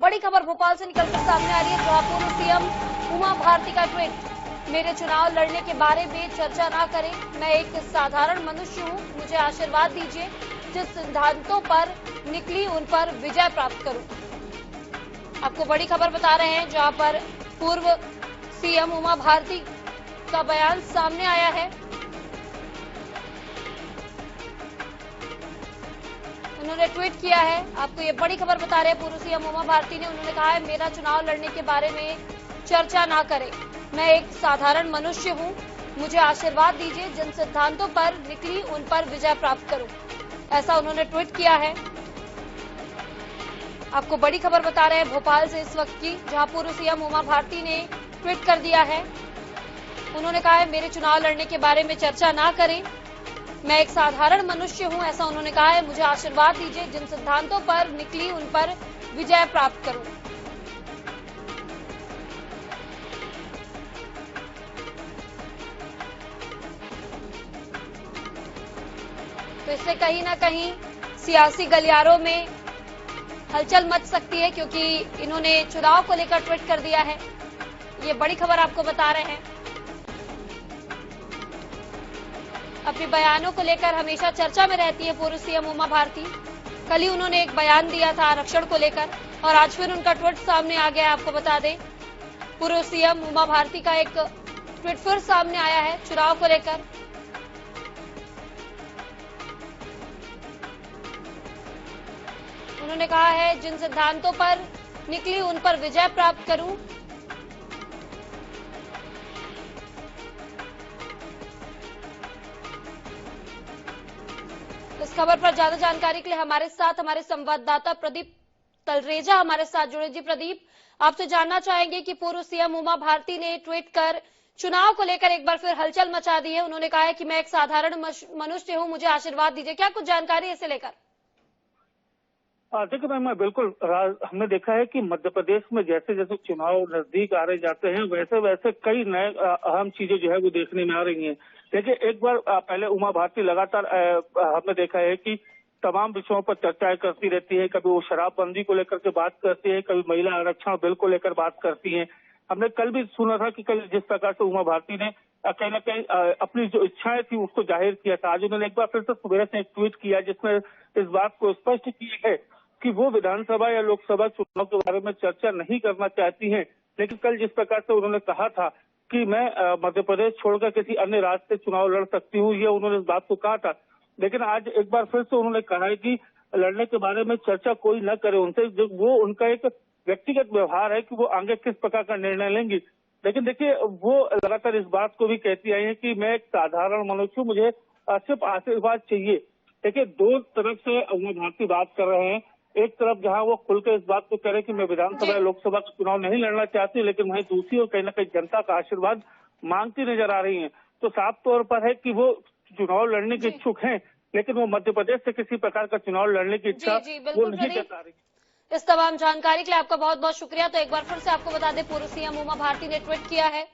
बड़ी खबर भोपाल से निकलकर सामने आ रही है, जहां पूर्व सीएम उमा भारती का ट्वीट। मेरे चुनाव लड़ने के बारे में चर्चा ना करें, मैं एक साधारण मनुष्य हूं, मुझे आशीर्वाद दीजिए, जिस सिद्धांतों पर निकली उन पर विजय प्राप्त करूं। आपको बड़ी खबर बता रहे हैं, जहां पर पूर्व सीएम उमा भारती का बयान सामने आया है। उन्होंने ट्वीट किया है, आपको ये बड़ी खबर बता रहे हैं। पूर्व सीएम उमा भारती ने उन्होंने कहा है, मेरा चुनाव लड़ने के बारे में चर्चा ना करें, मैं एक साधारण मनुष्य हूं, मुझे आशीर्वाद दीजिए, जिन सिद्धांतों पर निकली उन पर विजय प्राप्त करूं। ऐसा उन्होंने ट्वीट किया है। आपको बड़ी खबर बता रहे हैं भोपाल से इस वक्त की, जहां पूर्व सीएम उमा भारती ने ट्वीट कर दिया है। उन्होंने कहा है, मेरे चुनाव लड़ने के बारे में चर्चा ना करें, मैं एक साधारण मनुष्य हूं, ऐसा उन्होंने कहा है, मुझे आशीर्वाद दीजिए, जिन सिद्धांतों पर निकली उन पर विजय प्राप्त करूं। तो इससे कहीं ना कहीं सियासी गलियारों में हलचल मच सकती है, क्योंकि इन्होंने चुनाव को लेकर ट्वीट कर दिया है। ये बड़ी खबर आपको बता रहे हैं। अपने बयानों को लेकर हमेशा चर्चा में रहती है पूर्व सीएम उमा भारती। कल ही उन्होंने एक बयान दिया था आरक्षण को लेकर, और आज फिर उनका ट्वीट सामने आ गया है। आपको बता दें, पूर्व सीएम उमा भारती का एक ट्वीट फिर सामने आया है चुनाव को लेकर। उन्होंने कहा है, जिन सिद्धांतों पर निकली उन पर विजय प्राप्त करूं। इस खबर पर ज्यादा जानकारी के लिए हमारे साथ हमारे संवाददाता प्रदीप तलरेजा हमारे साथ जुड़े। जी प्रदीप, आपसे जानना चाहेंगे कि पूर्व सीएम उमा भारती ने ट्वीट कर चुनाव को लेकर एक बार फिर हलचल मचा दी है। उन्होंने कहा है कि मैं एक साधारण मनुष्य हूं, मुझे आशीर्वाद दीजिए। क्या कुछ जानकारी इसे लेकर? देखिए मैं बिल्कुल, हमने देखा है कि मध्य प्रदेश में जैसे जैसे चुनाव नजदीक आ रहे जाते हैं, वैसे वैसे कई नए अहम चीजें जो है वो देखने में आ रही हैं। देखिए, एक बार पहले उमा भारती लगातार हमने देखा है कि तमाम विषयों पर चर्चाएं करती रहती है। कभी वो शराबबंदी को लेकर के बात करती है, कभी महिला आरक्षण बिल को लेकर बात करती है। हमने कल भी सुना था कि कल जिस प्रकार से उमा भारती ने कहीं ना कहीं अपनी जो इच्छाएं थी उसको जाहिर किया था। आज उन्होंने एक बार फिर से सुबह से एक ट्वीट किया, जिसमें इस बात को स्पष्ट किया है कि वो विधानसभा या लोकसभा चुनाव के बारे में चर्चा नहीं करना चाहती हैं। लेकिन कल जिस प्रकार से उन्होंने कहा था कि मैं मध्य प्रदेश छोड़कर किसी अन्य राज्य से चुनाव लड़ सकती हूँ, ये उन्होंने इस बात को कहा था। लेकिन आज एक बार फिर से उन्होंने कहा है कि लड़ने के बारे में चर्चा कोई न करे उनसे, जो वो उनका एक व्यक्तिगत व्यवहार है कि वो आगे किस प्रकार का निर्णय लेंगी। लेकिन देखिए, वो लगातार इस बात को भी कहती आई है कि मैं एक साधारण मनुष्य हूँ, मुझे सिर्फ आशीर्वाद चाहिए। देखिए, दो तरफ से उमा भारती बात कर रहे हैं। एक तरफ जहां वो खुलकर इस बात को कह रहे कि मैं विधानसभा या लोकसभा का चुनाव नहीं लड़ना चाहती, लेकिन वहीं दूसरी ओर कहीं ना कहीं जनता का आशीर्वाद मांगती नजर आ रही हैं। तो साफ तौर पर है कि वो चुनाव लड़ने के इच्छुक हैं, लेकिन वो मध्य प्रदेश से किसी प्रकार का चुनाव लड़ने की इच्छा वो नहीं जता रही। इस तमाम जानकारी के लिए आपका बहुत बहुत शुक्रिया। तो एक बार फिर से आपको बता दें, पूर्व सीएम उमा भारती ने ट्वीट किया है।